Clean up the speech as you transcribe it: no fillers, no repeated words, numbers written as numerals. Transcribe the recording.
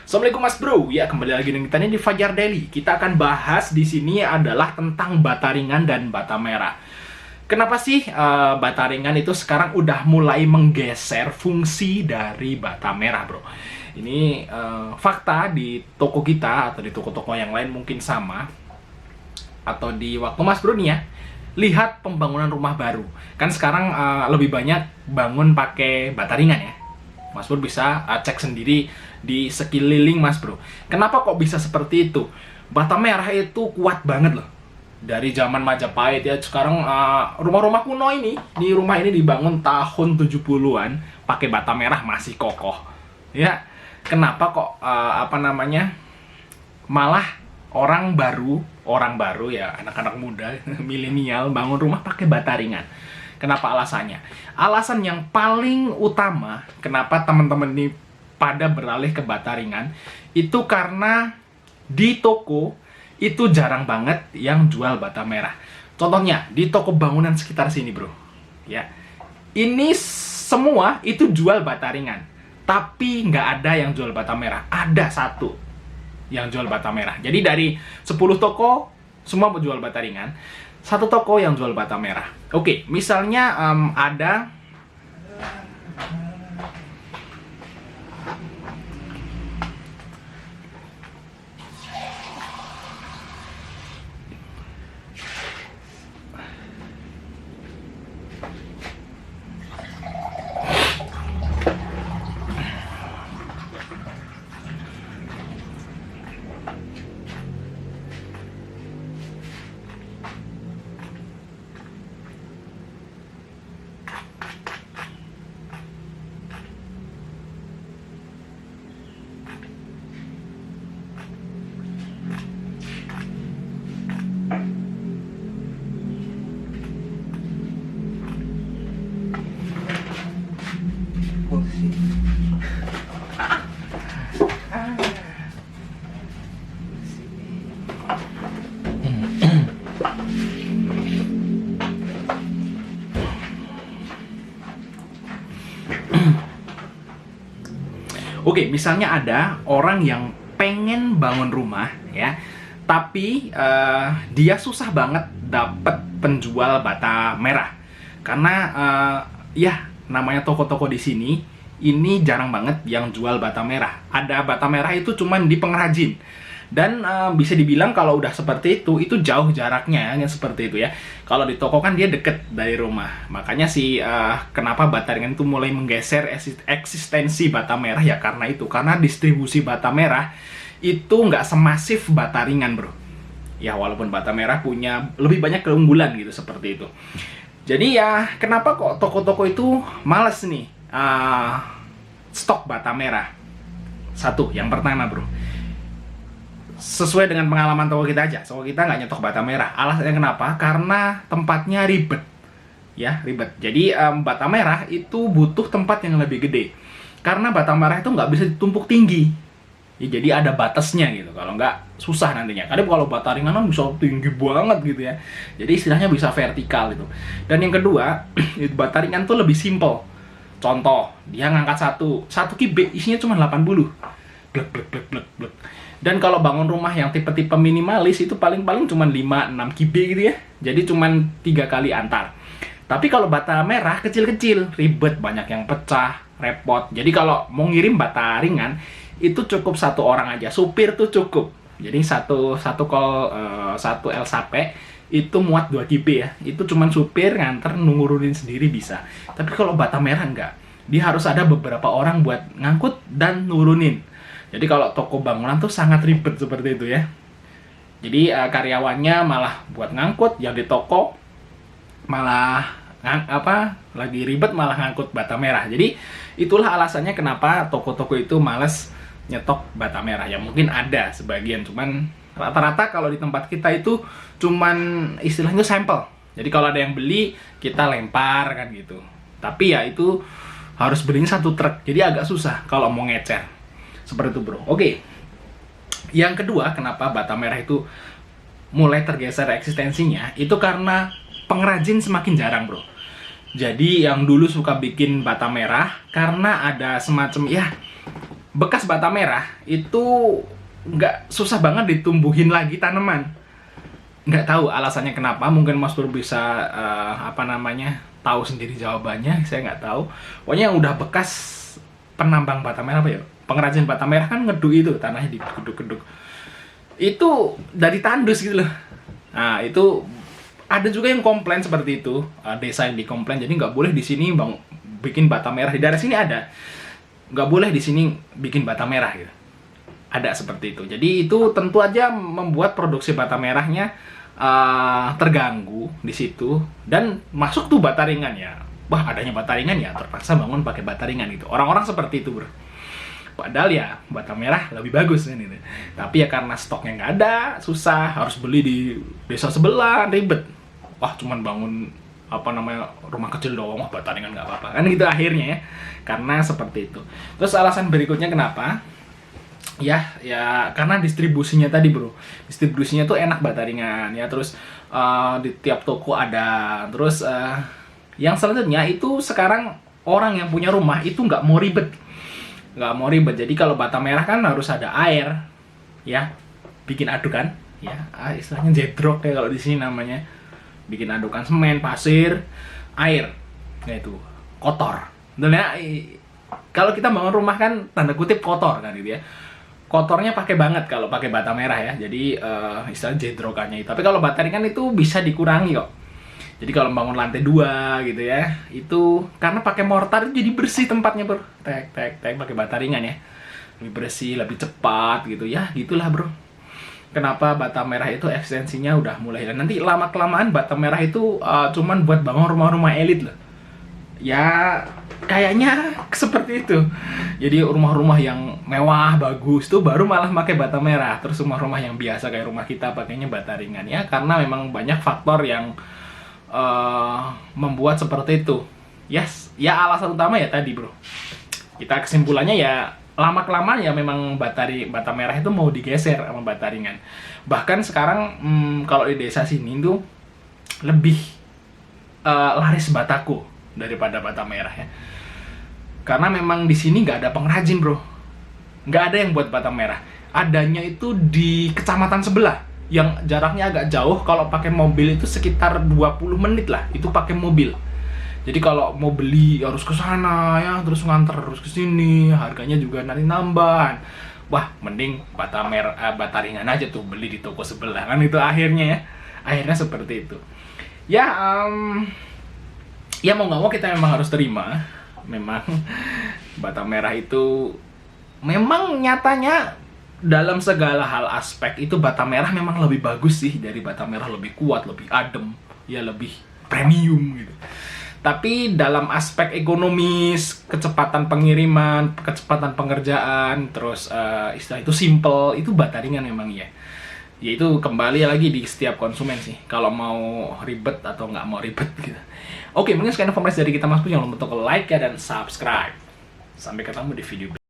Assalamualaikum Mas Bro. Ya, kembali lagi dengan kita nih di Fajar Daily. Kita akan bahas di sini adalah tentang bata ringan dan bata merah. Kenapa sih bata ringan itu sekarang udah mulai menggeser fungsi dari bata merah, Bro? Ini fakta di toko kita atau di toko-toko yang lain mungkin sama. Atau di waktu Mas Bro nih ya, lihat pembangunan rumah baru. Kan sekarang lebih banyak bangun pakai bata ringan ya. Mas Bro bisa cek sendiri di sekeliling Mas Bro. Kenapa kok bisa seperti itu? Bata merah itu kuat banget loh. Dari zaman Majapahit ya, sekarang rumah-rumah kuno ini, di rumah ini dibangun tahun 70-an pakai bata merah masih kokoh. Ya, kenapa kok malah orang baru ya, anak-anak muda, milenial bangun rumah pakai bata ringan. Kenapa alasannya? Alasan yang paling utama kenapa teman-teman ini pada beralih ke bata ringan itu karena di toko itu jarang banget yang jual bata merah. Contohnya di toko bangunan sekitar sini, Bro. Ya. Ini semua itu jual bata ringan. Tapi nggak ada yang jual bata merah. Ada satu yang jual bata merah. Jadi dari 10 toko semua jual bata ringan. Satu toko yang jual bata merah. Oke, misalnya ada Oke, misalnya ada orang yang pengen bangun rumah ya, tapi dia susah banget dapet penjual bata merah karena ya namanya toko-toko di sini ini jarang banget yang jual bata merah. Ada bata merah itu cuman di pengrajin. Dan bisa dibilang kalau udah seperti itu jauh jaraknya yang seperti itu ya. Kalau di toko kan dia deket dari rumah. Makanya sih kenapa bata ringan itu mulai menggeser eksistensi bata merah ya karena itu. Karena distribusi bata merah itu nggak semasif bata ringan, Bro. Ya walaupun bata merah punya lebih banyak keunggulan gitu seperti itu. Jadi ya kenapa kok toko-toko itu males nih stok bata merah? Satu, yang pertama, Bro, sesuai dengan pengalaman toko kita aja. Toko kita nggak nyetok bata merah. Alasannya kenapa? Karena tempatnya ribet. Ya, ribet. Jadi bata merah itu butuh tempat yang lebih gede. Karena bata merah itu nggak bisa ditumpuk tinggi. Ya, jadi ada batasnya gitu. Kalau nggak susah nantinya. Kadang kalau bata ringan kan bisa tinggi banget gitu ya. Jadi istilahnya bisa vertikal gitu. Dan yang kedua, bata ringan tuh lebih simple. Contoh, dia ngangkat satu kibik isinya cuma 80. Blek blek blek blek blek. Dan kalau bangun rumah yang tipe-tipe minimalis itu paling-paling cuma 5-6 kibe gitu ya. Jadi cuma 3 kali antar. Tapi kalau bata merah kecil-kecil, ribet, banyak yang pecah, repot. Jadi kalau mau ngirim bata ringan itu cukup satu orang aja. Supir tuh cukup. Jadi satu El Sape itu muat 2 kibe ya. Itu cuma supir nganter nurunin sendiri bisa. Tapi kalau bata merah enggak. Dia harus ada beberapa orang buat ngangkut dan nurunin. Jadi kalau toko bangunan tuh sangat ribet seperti itu ya. Jadi karyawannya malah buat ngangkut, yang di toko malah lagi ribet malah ngangkut bata merah. Jadi itulah alasannya kenapa toko-toko itu males nyetok bata merah. Ya mungkin ada sebagian, cuman rata-rata kalau di tempat kita itu cuman istilahnya sampel. Jadi kalau ada yang beli kita lempar kan gitu. Tapi ya itu harus belinya satu truk. Jadi agak susah kalau mau ngecer. Seperti itu, Bro. Oke. Yang kedua, kenapa bata merah itu mulai tergeser eksistensinya, itu karena pengrajin semakin jarang, Bro. Jadi yang dulu suka bikin bata merah, karena ada semacam ya bekas bata merah itu nggak susah banget ditumbuhin lagi tanaman. Nggak tahu alasannya kenapa, mungkin Mas Bro bisa tahu sendiri jawabannya, saya nggak tahu. Pokoknya yang udah bekas penambang bata merah pengrajin bata merah kan ngeduk itu tanahnya digeduk-geduk. Itu dari tandus gitu loh. Nah, itu ada juga yang komplain seperti itu, desa yang dikomplain, jadi nggak boleh di sini bikin bata merah. Di daerah sini ada, nggak boleh di sini bikin bata merah gitu. Ada seperti itu. Jadi itu tentu aja membuat produksi bata merahnya terganggu di situ, dan masuk tuh bata ringan ya. Wah, adanya bata ringan ya terpaksa bangun pakai bata ringan gitu. Orang-orang seperti itu, bro. Padahal ya bata merah lebih bagus kan itu. Tapi ya karena stoknya nggak ada, susah, harus beli di desa sebelah, ribet. Wah, cuman bangun rumah kecil doang, wah bata ringan nggak apa-apa kan gitu akhirnya ya. Karena seperti itu. Terus alasan berikutnya kenapa? Ya karena distribusinya tadi, bro. Distribusinya tuh enak bata ringan ya, terus di tiap toko ada. Terus yang selanjutnya itu sekarang orang yang punya rumah itu nggak mau ribet. Jadi kalau bata merah kan harus ada air ya, bikin adukan ya, istilahnya jedrok ya kalau di sini namanya. Bikin adukan semen, pasir, air. Nah itu kotor. Dan ya kalau kita bangun rumah kan tanda kutip kotor kan gitu ya. Kotornya pakai banget kalau pakai bata merah ya. Jadi istilah jedrokannya itu. Tapi kalau bata ringan itu bisa dikurangi kok. Jadi kalau bangun lantai 2 gitu ya, itu karena pakai mortar itu jadi bersih tempatnya, bro. Tek pakai bata ringan ya. Lebih bersih, lebih cepat gitu ya. Gitulah, bro. Kenapa bata merah itu esensinya udah mulai hilang. Nanti lama-kelamaan bata merah itu cuman buat bangun rumah-rumah elit loh. Ya kayaknya seperti itu. Jadi rumah-rumah yang mewah, bagus tuh baru malah pakai bata merah. Terus rumah-rumah yang biasa kayak rumah kita pakainya bata ringan ya. Karena memang banyak faktor yang membuat seperti itu. Yes, ya alasan utama ya tadi, bro. Kita kesimpulannya ya lama-kelamaan ya memang bata merah itu mau digeser sama bata ringan. Bahkan sekarang kalau di desa sini tuh lebih laris bataku daripada bata merah ya. Karena memang di sini nggak ada pengrajin, bro. Nggak ada yang buat bata merah. Adanya itu di kecamatan sebelah, yang jaraknya agak jauh. Kalau pakai mobil itu sekitar 20 menit lah, itu pakai mobil. Jadi kalau mau beli harus ke sana ya, terus nganter harus ke sini, harganya juga nanti nambahan. Wah, mending bata ringan aja tuh beli di toko sebelah kan itu akhirnya ya. Akhirnya seperti itu. Ya ya mau nggak mau kita memang harus terima. Memang bata merah itu memang nyatanya dalam segala hal aspek itu bata merah memang lebih bagus sih, dari bata merah lebih kuat, lebih adem, ya lebih premium gitu. Tapi dalam aspek ekonomis, kecepatan pengiriman, kecepatan pengerjaan, terus istilah itu simple, itu bata ringan memang ya. Yaitu kembali lagi di setiap konsumen sih, kalau mau ribet atau nggak mau ribet gitu. Oke, mungkin sekian informasi dari kita, Mas Bro. Jangan lupa untuk like ya dan subscribe. Sampai ketemu di video berikutnya.